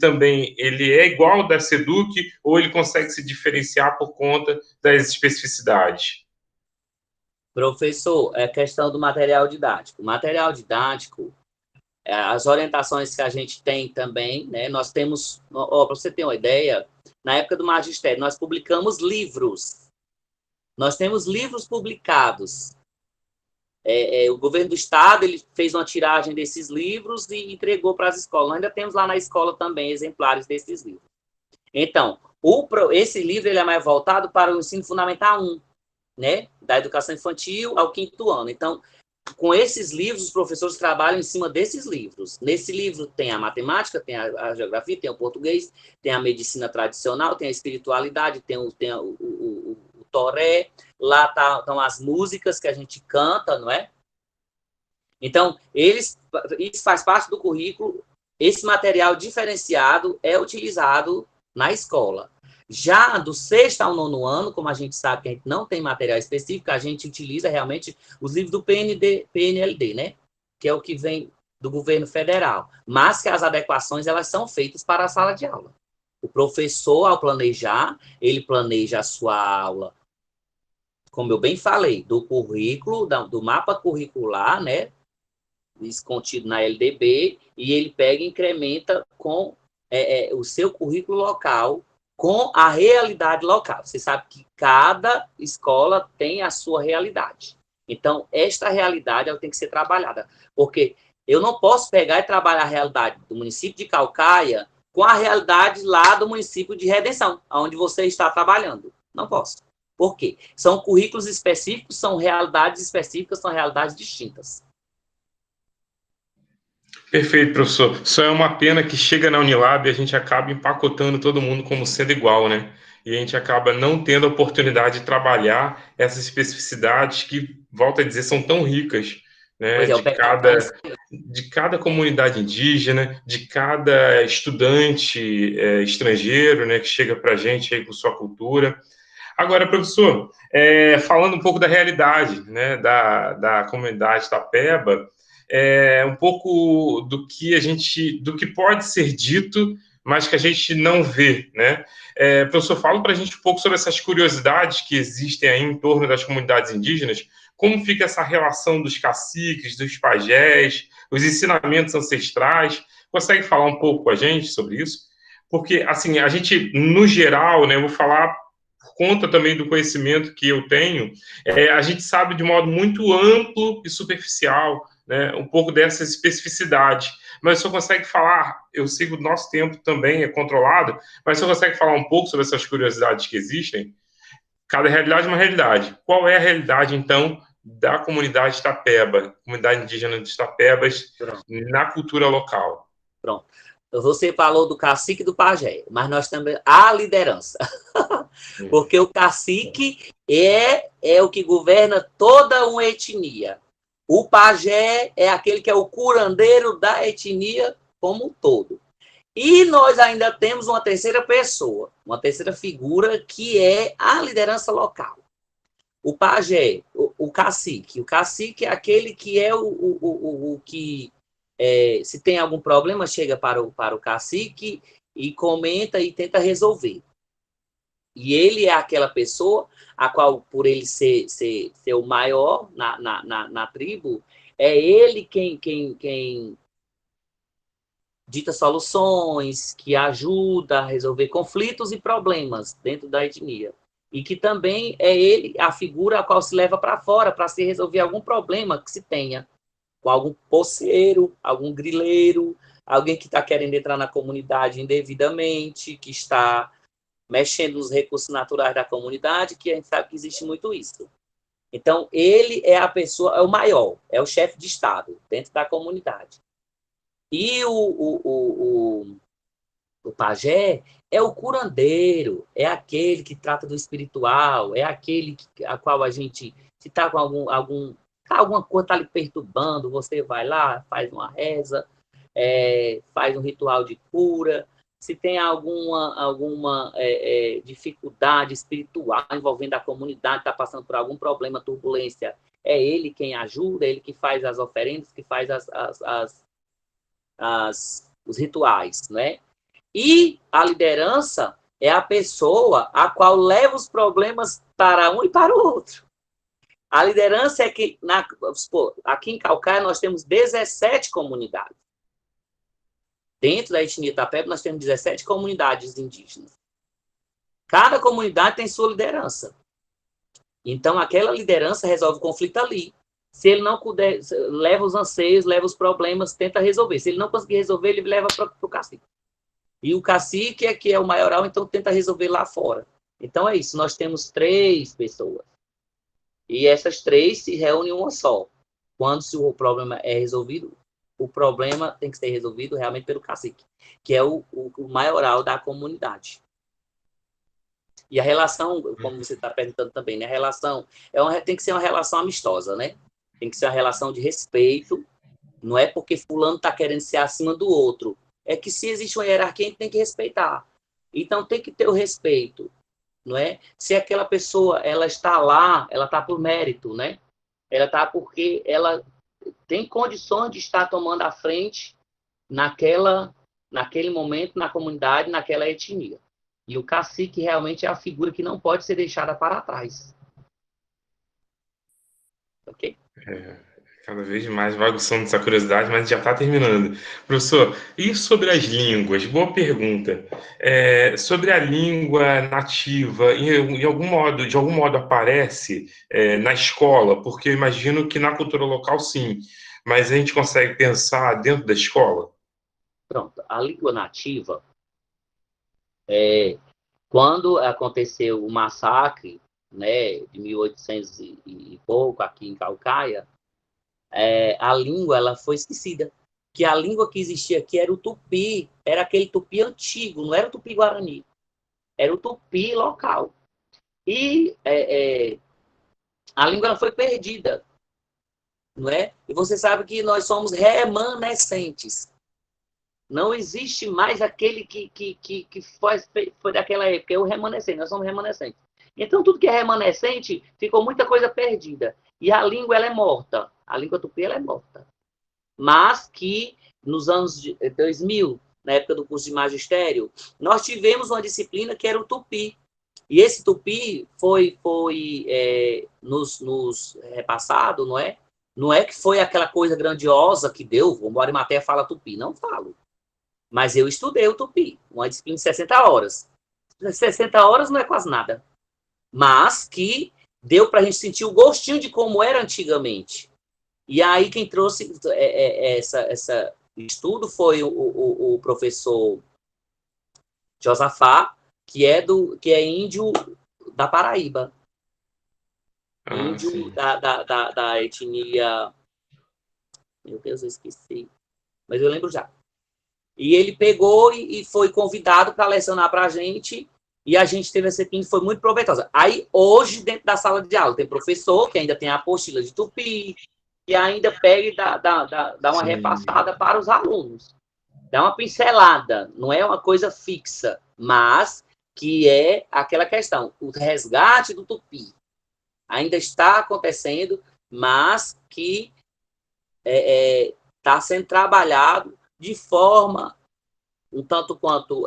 é igual ao da SEDUC ou ele consegue se diferenciar por conta das especificidades? Professor, é questão do material didático. O material didático, as orientações que a gente tem também, né? Nós temos, para você ter uma ideia, na época do magistério, nós publicamos livros. Nós temos livros publicados. O governo do estado ele fez uma tiragem desses livros e entregou para as escolas. Nós ainda temos lá na escola também exemplares desses livros. Então, esse livro ele é mais voltado para o ensino fundamental 1, né? Da educação infantil ao 5º ano. Então, com esses livros, os professores trabalham em cima desses livros. Nesse livro tem a matemática, tem a geografia, tem o português, tem a medicina tradicional, tem a espiritualidade, tem o toré, lá estão as músicas que a gente canta, não é? Então, isso faz parte do currículo, esse material diferenciado é utilizado na escola. Já do 6º ao 9º ano, como a gente sabe que a gente não tem material específico, a gente utiliza realmente os livros do PNLD, né? Que é o que vem do governo federal. Mas que as adequações, elas são feitas para a sala de aula. O professor, ao planejar, ele planeja a sua aula, como eu bem falei, do currículo, do mapa curricular, né? Isso contido na LDB, e ele pega e incrementa com o seu currículo local, com a realidade local. Você sabe que cada escola tem a sua realidade. Então, esta realidade ela tem que ser trabalhada, porque eu não posso pegar e trabalhar a realidade do município de Caucaia com a realidade lá do município de Redenção, onde você está trabalhando. Não posso. Por quê? São currículos específicos, são realidades específicas, são realidades distintas. Perfeito, professor. Só é uma pena que chega na Unilab e a gente acaba empacotando todo mundo como sendo igual, né? E a gente acaba não tendo a oportunidade de trabalhar essas especificidades que, volto a dizer, são tão ricas, né? Pois é, o pecado está em De cada comunidade indígena, de cada estudante estrangeiro, né? Que chega para a gente aí com sua cultura. Agora, professor, falando um pouco da realidade, né? Da comunidade Tapeba, um pouco do que pode ser dito, mas que a gente não vê, né? Professor, fala para a gente um pouco sobre essas curiosidades que existem aí em torno das comunidades indígenas, como fica essa relação dos caciques, dos pajés, os ensinamentos ancestrais. Consegue falar um pouco com a gente sobre isso? Porque, assim, a gente, no geral, né, eu vou falar por conta também do conhecimento que eu tenho, a gente sabe de modo muito amplo e superficial, né, um pouco dessas especificidades. Mas só consegue falar, eu sei que o nosso tempo também é controlado, mas só consegue falar um pouco sobre essas curiosidades que existem? Cada realidade é uma realidade. Qual é a realidade, então, da comunidade Tapeba, comunidade indígena de Tapebas, Pronto. na cultura local? Pronto. Você falou do cacique e do pajé, mas nós também há liderança. Porque o cacique é o que governa toda uma etnia. O pajé é aquele que é o curandeiro da etnia como um todo. E nós ainda temos uma terceira pessoa, uma terceira figura, que é a liderança local. O pajé, o cacique. O cacique é aquele que é o que, se tem algum problema, chega para o cacique e comenta e tenta resolver. E ele é aquela pessoa a qual, por ele ser o maior na tribo, é ele quem dita soluções, que ajuda a resolver conflitos e problemas dentro da etnia. E que também é ele a figura a qual se leva para fora para se resolver algum problema que se tenha com algum poceiro, algum grileiro, alguém que está querendo entrar na comunidade indevidamente, que está mexendo nos recursos naturais da comunidade, que a gente sabe que existe muito isso. Então, ele é a pessoa, é o maior, é o chefe de Estado dentro da comunidade. E O pajé é o curandeiro, é aquele que trata do espiritual, é aquele a qual a gente, se está com alguma coisa está lhe perturbando, você vai lá, faz uma reza, faz um ritual de cura. Se tem alguma dificuldade espiritual envolvendo a comunidade, está passando por algum problema, turbulência, é ele quem ajuda, é ele que faz as oferendas, que faz os rituais, né? E a liderança é a pessoa a qual leva os problemas para um e para o outro. A liderança é que, aqui em Caucaia, nós temos 17 comunidades. Dentro da etnia Tapebe, nós temos 17 comunidades indígenas. Cada comunidade tem sua liderança. Então, aquela liderança resolve o conflito ali. Se ele não puder, leva os anseios, leva os problemas, tenta resolver. Se ele não conseguir resolver, ele leva para o cacique. E o cacique que é o maioral, então tenta resolver lá fora. Então é isso, nós temos 3 pessoas. E essas 3 se reúnem uma só. Quando se o problema é resolvido, o problema tem que ser resolvido realmente pelo cacique, que é o maioral da comunidade. E a relação, como você está perguntando também, né? A relação tem que ser uma relação amistosa, né? Tem que ser uma relação de respeito. Não é porque fulano está querendo ser acima do outro. É que se existe uma hierarquia, a gente tem que respeitar. Então, tem que ter o respeito, não é? Se aquela pessoa, ela está lá, ela está por mérito, né? Ela está porque ela tem condições de estar tomando a frente naquele momento, na comunidade, naquela etnia. E o cacique realmente é a figura que não pode ser deixada para trás. Ok? Cada vez mais vai aguçando essa curiosidade, mas já está terminando. Professor, e sobre as línguas? Boa pergunta. Sobre a língua nativa, de algum modo aparece na escola? Porque eu imagino que na cultura local, sim. Mas a gente consegue pensar dentro da escola? Pronto. A língua nativa, quando aconteceu o massacre, né, de 1800 e pouco, aqui em Caucaia, a língua ela foi esquecida. Que a língua que existia aqui era o tupi, era aquele tupi antigo, não era o tupi-guarani, era o tupi local. E a língua ela foi perdida, não é? E você sabe que nós somos remanescentes. Não existe mais aquele que foi daquela época, é o remanescente, nós somos remanescentes. Então, tudo que é remanescente, ficou muita coisa perdida. E a língua, ela é morta. A língua tupi, ela é morta. Mas que, nos anos 2000, na época do curso de magistério, nós tivemos uma disciplina que era o tupi. E esse tupi foi nos repassado, não é? Não é que foi aquela coisa grandiosa que deu, o Morimaté fala tupi, não falo. Mas eu estudei o tupi, uma disciplina de 60 horas. 60 horas não é quase nada. Mas que deu para a gente sentir o gostinho de como era antigamente. E aí quem trouxe esse estudo foi o professor Josafá, que é índio da Paraíba. Índio da etnia... Meu Deus, eu esqueci. Mas eu lembro já. E ele pegou e foi convidado para lecionar para a gente, e a gente teve essa que foi muito proveitosa. Aí, hoje, dentro da sala de aula, tem professor que ainda tem a apostila de tupi, e ainda pega e dá uma repassada para os alunos. Dá uma pincelada, não é uma coisa fixa, mas que é aquela questão, o resgate do tupi ainda está acontecendo, mas que está sendo trabalhado de forma um tanto quanto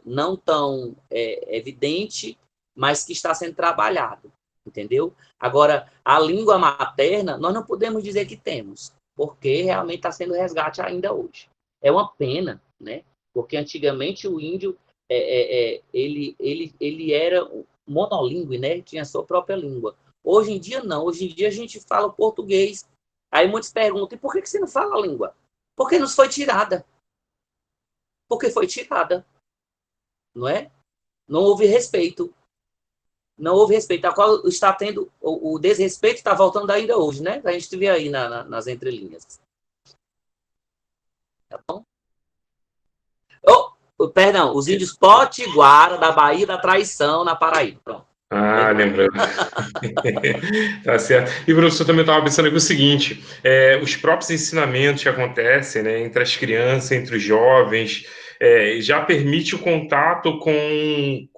não tão evidente, mas que está sendo trabalhado, entendeu? Agora, a língua materna, nós não podemos dizer que temos, porque realmente está sendo resgate ainda hoje. É uma pena, né? Porque antigamente o índio, ele era monolíngue, né? Tinha a sua própria língua. Hoje em dia, não. Hoje em dia, a gente fala português. Aí muitos perguntam, e por que você não fala a língua? Porque nos foi tirada. Porque foi tirada. Não é? Não houve respeito. Não houve respeito. A qual está tendo... O desrespeito está voltando ainda hoje, né? A gente vê aí nas entrelinhas. Tá bom? Oh, Perdão, os índios potiguara da Baía da Traição, na Paraíba. Pronto. Ah, lembrando. Tá certo. E professor, também estava pensando aqui o seguinte: os próprios ensinamentos que acontecem, né, entre as crianças, entre os jovens, já permite o contato com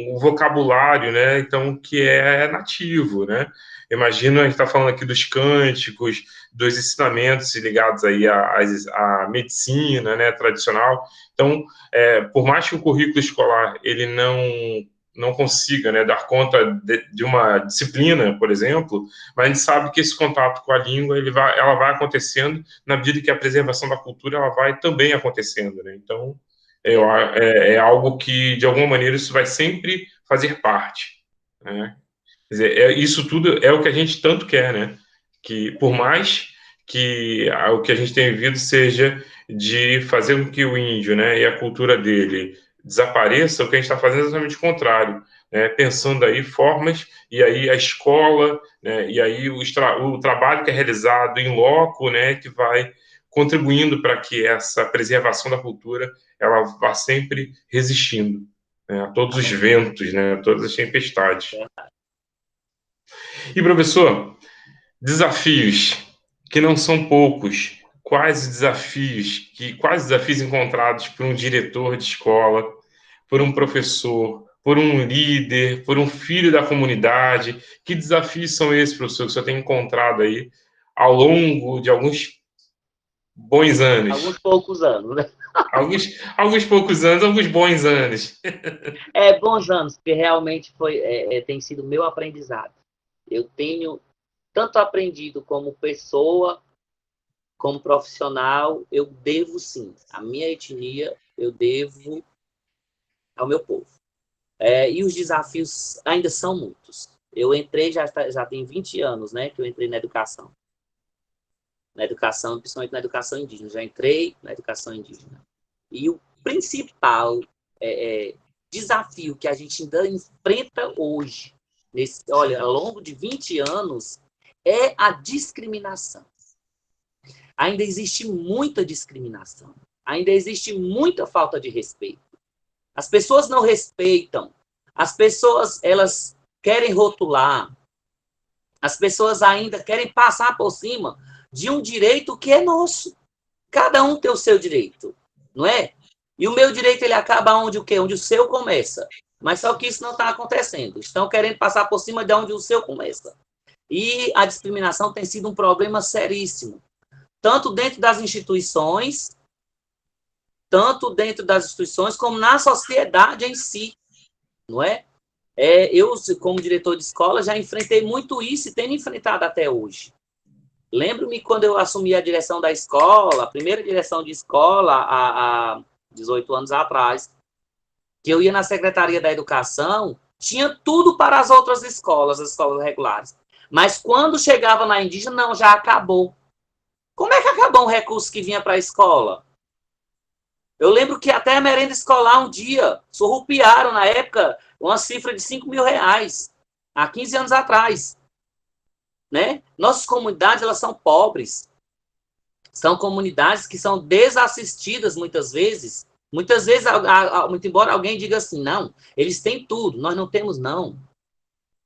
o vocabulário, né? Então, que é nativo, né? Imagina, a gente está falando aqui dos cânticos, dos ensinamentos ligados aí à medicina, né, tradicional. Então, por mais que o currículo escolar ele não consiga, né, dar conta de uma disciplina, por exemplo, mas a gente sabe que esse contato com a língua ela vai acontecendo na medida que a preservação da cultura ela vai também acontecendo, né? Então é algo que de alguma maneira isso vai sempre fazer parte, né? Quer dizer, isso tudo é o que a gente tanto quer, né? Que por mais que o que a gente tem vivido seja de fazer com que o índio, né, e a cultura dele desapareça, o que a gente está fazendo é exatamente o contrário, né? Pensando aí formas, e aí a escola, né, e aí o trabalho que é realizado em loco, né, que vai contribuindo para que essa preservação da cultura ela vá sempre resistindo, né, a todos os ventos, né, a todas as tempestades. E professor, desafios que não são poucos. Quais desafios encontrados por um diretor de escola, por um professor, por um líder, por um filho da comunidade? Que desafios são esses, professor, que o senhor tem encontrado aí ao longo de alguns bons Alguns anos? poucos anos, né? Alguns poucos anos, alguns bons anos. Bons anos, porque realmente tem sido meu aprendizado. Eu tenho tanto aprendido como pessoa, como profissional, eu devo sim. A minha etnia, eu devo ao meu povo. E os desafios ainda são muitos. Eu entrei, já tem 20 anos, né, que eu entrei na educação. Na educação, principalmente na educação indígena. Já entrei na educação indígena. E o principal desafio que a gente ainda enfrenta hoje, olha, ao longo de 20 anos, é a discriminação. Ainda existe muita discriminação. Ainda existe muita falta de respeito. As pessoas não respeitam. As pessoas, elas querem rotular. As pessoas ainda querem passar por cima de um direito que é nosso. Cada um tem o seu direito, não é? E o meu direito, ele acaba onde o quê? Onde o seu começa. Mas só que isso não está acontecendo. Estão querendo passar por cima de onde o seu começa. E a discriminação tem sido um problema seríssimo. Tanto dentro das instituições, como na sociedade em si, não é? Eu, como diretor de escola, já enfrentei muito isso e tenho enfrentado até hoje. Lembro-me quando eu assumi a direção da escola, a primeira direção de escola, há 18 anos atrás, que eu ia na Secretaria da Educação, tinha tudo para as outras escolas, as escolas regulares. Mas quando chegava na indígena, não, já acabou. Como é que acabou um recurso que vinha para a escola? Eu lembro que até a merenda escolar um dia surrupiaram, na época, uma cifra de 5 mil reais, há 15 anos atrás. Né? Nossas comunidades, elas são pobres. São comunidades que são desassistidas muitas vezes. Muitas vezes, muito embora alguém diga assim, não, eles têm tudo, nós não temos não.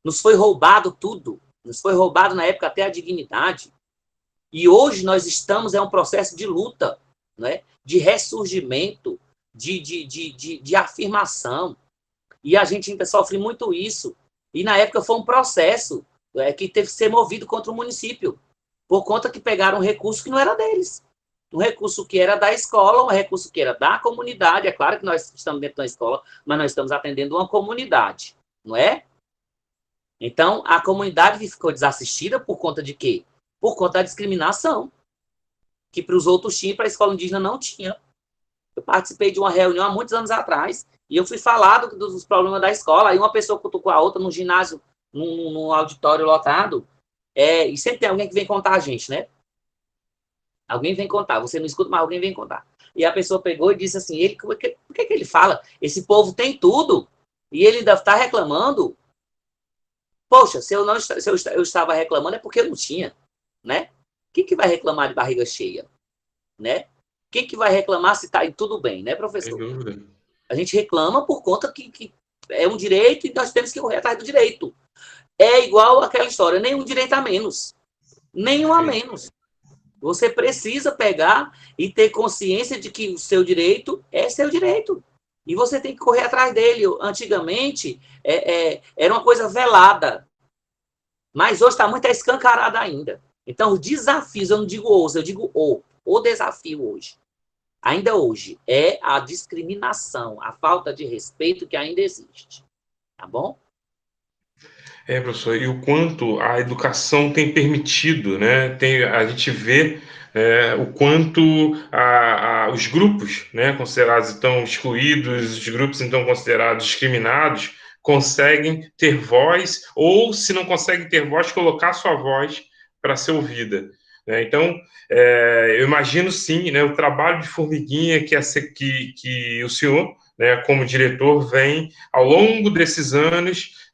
Nos foi roubado tudo. Nos foi roubado na época até a dignidade. E hoje nós estamos, um processo de luta, né? De ressurgimento, de afirmação. E a gente ainda sofre muito isso. E na época foi um processo que teve que ser movido contra o município, por conta que pegaram um recurso que não era deles. Um recurso que era da escola, um recurso que era da comunidade. É claro que nós estamos dentro da escola, mas nós estamos atendendo uma comunidade, não é? Então, a comunidade ficou desassistida por conta de quê? Por conta da discriminação, que para os outros tinha e para a escola indígena não tinha. Eu participei de uma reunião há muitos anos atrás e eu fui falar dos problemas da escola. Aí uma pessoa cutucou a outra num ginásio, num auditório lotado. E sempre tem alguém que vem contar a gente, né? Alguém vem contar. Você não escuta, mas alguém vem contar. E a pessoa pegou e disse assim, por que ele fala? Esse povo tem tudo e ele ainda está reclamando. Poxa, se eu estava reclamando é porque eu não tinha, né? Quem que vai reclamar de barriga cheia, né? quem que vai reclamar se está aí tudo bem, né, Sem professor? dúvida. A gente reclama por conta que é um direito e nós temos que correr atrás do direito. É igual aquela história, nenhum direito a menos. Nenhum a Perfeito. menos. Você precisa pegar e ter consciência de que o seu direito é seu direito. E você tem que correr atrás dele. Antigamente, era uma coisa velada. Mas hoje está muito escancarada ainda. Então, os desafios, eu não digo os, eu digo o desafio hoje, ainda hoje, é a discriminação, a falta de respeito que ainda existe. Tá bom? Professor, e o quanto a educação tem permitido, né? A gente vê o quanto os grupos, né, considerados então excluídos, os grupos então considerados discriminados, conseguem ter voz, ou se não conseguem ter voz, colocar sua voz para ser ouvida. Né? Então, eu imagino sim, né, o trabalho de formiguinha que o senhor, né, como diretor, vem ao longo desses anos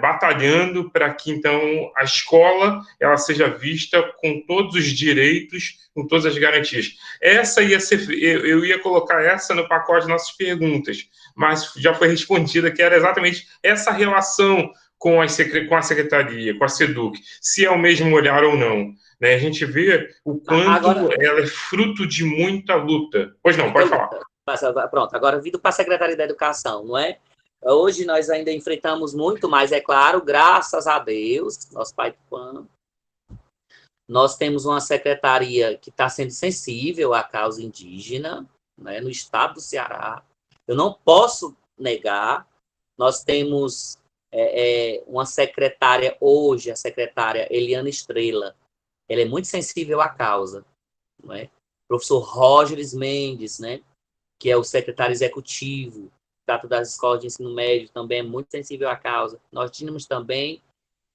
batalhando para que então a escola ela seja vista com todos os direitos, com todas as garantias. Essa ia ser, eu ia colocar essa no pacote de nossas perguntas, mas já foi respondida que era exatamente essa relação com a secretaria, com a SEDUC, se é o mesmo olhar ou não. Né? A gente vê o quanto Agora, ela é fruto de muita luta. Pois não, muita pode falar. luta. Pronto, agora vindo para a Secretaria da Educação, não é? Hoje nós ainda enfrentamos muito, mas é claro, graças a Deus, nosso Pai do Pano, nós temos uma secretaria que está sendo sensível à causa indígena, né, no estado do Ceará. Eu não posso negar, nós temos uma secretária hoje, a secretária Eliana Estrela, ela é muito sensível à causa. Não é? O professor Rógeres Mendes, né, que é o secretário executivo, trata das escolas de ensino médio, também é muito sensível à causa. Nós tínhamos também,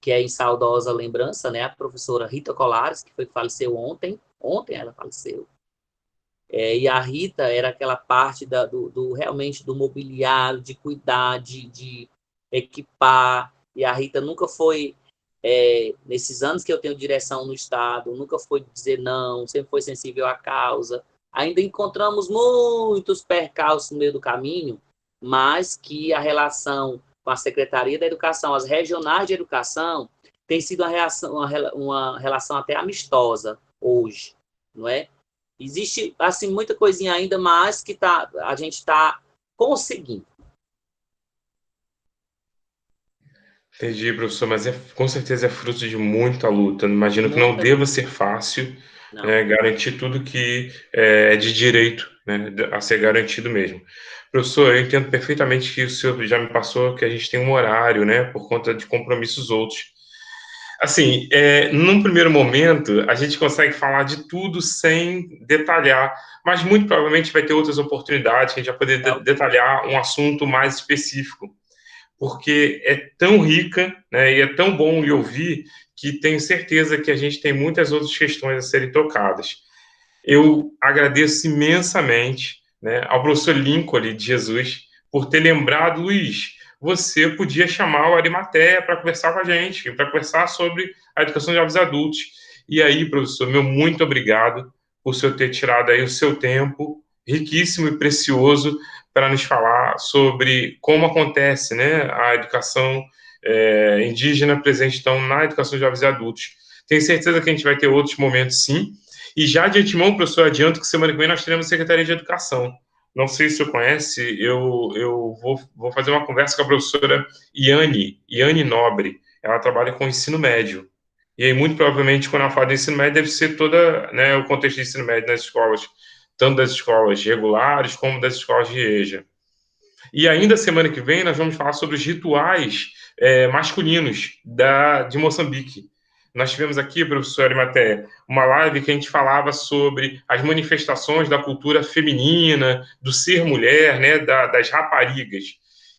que é em saudosa lembrança, né, a professora Rita Colares, que foi que faleceu ontem ela faleceu. E a Rita era aquela parte realmente do mobiliário, de cuidar, de equipar, e a Rita nunca foi, nesses anos que eu tenho direção no Estado, nunca foi dizer não, sempre foi sensível à causa. Ainda encontramos muitos percalços no meio do caminho, mas que a relação com a Secretaria da Educação, as regionais de educação, tem sido uma relação até amistosa hoje, não é? Existe, assim, muita coisinha ainda, mas que a gente está conseguindo. Entendi, professor, mas com certeza é fruto de muita luta. Imagino que não Muita deva luta. ser fácil, Não. né, garantir tudo que é de direito, né, a ser garantido mesmo. Professor, eu entendo perfeitamente que o senhor já me passou que a gente tem um horário, né, por conta de compromissos outros. Assim, num primeiro momento, a gente consegue falar de tudo sem detalhar, mas muito provavelmente vai ter outras oportunidades que a gente vai poder É o detalhar um assunto mais específico, porque é tão rica, né, e é tão bom lhe ouvir que tenho certeza que a gente tem muitas outras questões a serem tocadas. Eu agradeço imensamente, né, ao professor Lincoln de Jesus por ter lembrado, Luiz, você podia chamar o Arimateia para conversar com a gente, para conversar sobre a educação de jovens adultos. E aí, professor, meu muito obrigado por o senhor ter tirado aí o seu tempo riquíssimo e precioso para nos falar sobre como acontece, né, a educação indígena presente então na educação de jovens adultos. Tenho certeza que a gente vai ter outros momentos, sim. E já de antemão, professor, adianto que semana que vem nós teremos Secretaria de Educação. Não sei se o senhor conhece, eu vou fazer uma conversa com a professora Iane Nobre. Ela trabalha com ensino médio. E aí, muito provavelmente, quando ela fala de ensino médio, deve ser toda, né, o contexto de ensino médio nas escolas, tanto das escolas regulares como das escolas de EJA. E ainda semana que vem nós vamos falar sobre os rituais masculinos de Moçambique. Nós tivemos aqui, professor Arimaté, uma live que a gente falava sobre as manifestações da cultura feminina, do ser mulher, né, das raparigas.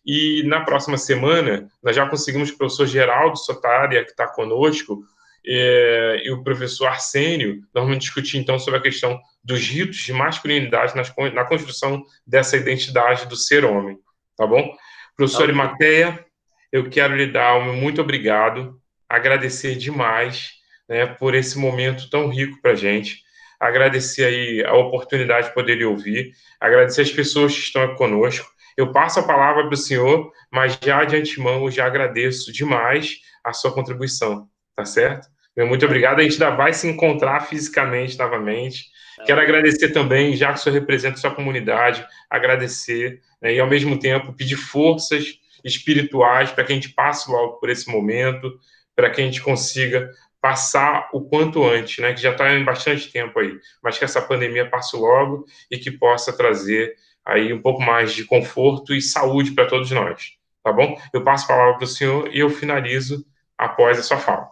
E na próxima semana, nós já conseguimos com o professor Geraldo Sotária, que está conosco, e o professor Arsênio, nós vamos discutir então sobre a questão dos ritos de masculinidade na construção dessa identidade do ser homem, tá bom? Professor Ok. Arimateia, eu quero lhe dar um muito obrigado, agradecer demais, né, por esse momento tão rico para a gente. agradecer aí a oportunidade de poder lhe ouvir, agradecer as pessoas que estão aqui conosco. Eu passo a palavra para o senhor, mas já de antemão eu já agradeço demais a sua contribuição, tá certo? Meu muito obrigado. A gente ainda vai se encontrar fisicamente novamente. Tá Quero ok. agradecer também, já que o senhor representa a sua comunidade, agradecer, né, e ao mesmo tempo pedir forças espirituais para que a gente passe logo por esse momento, para que a gente consiga passar o quanto antes, né, que já está em bastante tempo aí, mas que essa pandemia passe logo e que possa trazer aí um pouco mais de conforto e saúde para todos nós, tá bom? Eu passo a palavra para o senhor e eu finalizo após a sua fala.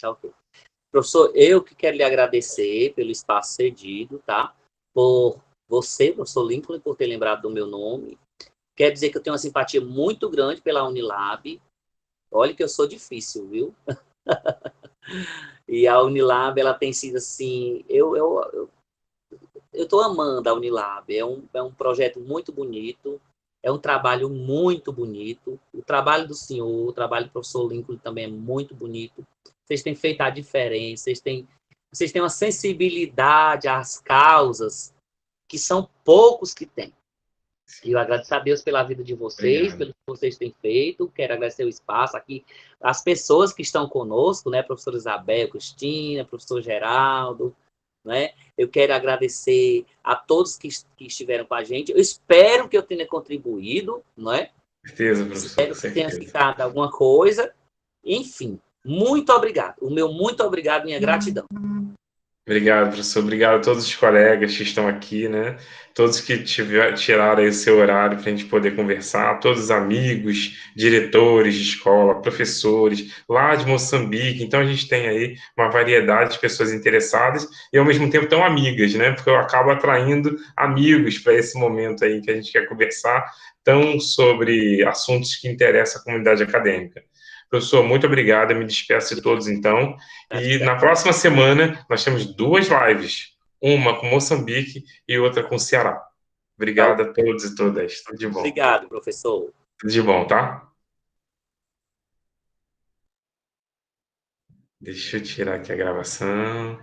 Tá ok. Professor, eu que quero lhe agradecer pelo espaço cedido, tá? Por você, professor Lincoln, por ter lembrado do meu nome. Quer dizer que eu tenho uma simpatia muito grande pela Unilab. Olha que eu sou difícil, viu? E a Unilab, ela tem sido assim... Eu tô amando a Unilab. É um projeto muito bonito. É um trabalho muito bonito. O trabalho do senhor, o trabalho do professor Lincoln também é muito bonito. Vocês têm feito a diferença. Vocês têm uma sensibilidade às causas que são poucos que têm. E eu agradeço a Deus pela vida de vocês, Obrigado. pelo que vocês têm feito. Quero agradecer o espaço aqui, as pessoas que estão conosco, né? Professora Isabel, Cristina, professor Geraldo, né? Eu quero agradecer a todos que estiveram com a gente. Eu espero que eu tenha contribuído, não é? Certeza, professor, Espero que tenha certeza. ficado alguma coisa. Enfim, muito obrigado. O meu muito obrigado, minha gratidão. Obrigado, professor. Obrigado a todos os colegas que estão aqui, né? Todos que tiraram aí o seu horário para a gente poder conversar, todos os amigos, diretores de escola, professores, lá de Moçambique. Então, a gente tem aí uma variedade de pessoas interessadas e, ao mesmo tempo, tão amigas, né? Porque eu acabo atraindo amigos para esse momento aí que a gente quer conversar, tão sobre assuntos que interessam a comunidade acadêmica. Professor, muito obrigado. Eu me despeço de todos, então. E Gratidão. na próxima semana nós temos duas lives, uma com Moçambique e outra com Ceará. Tá Obrigado ok. a todos e todas. Tudo de bom. Obrigado, professor. Tudo de bom, tá? Deixa eu tirar aqui a gravação.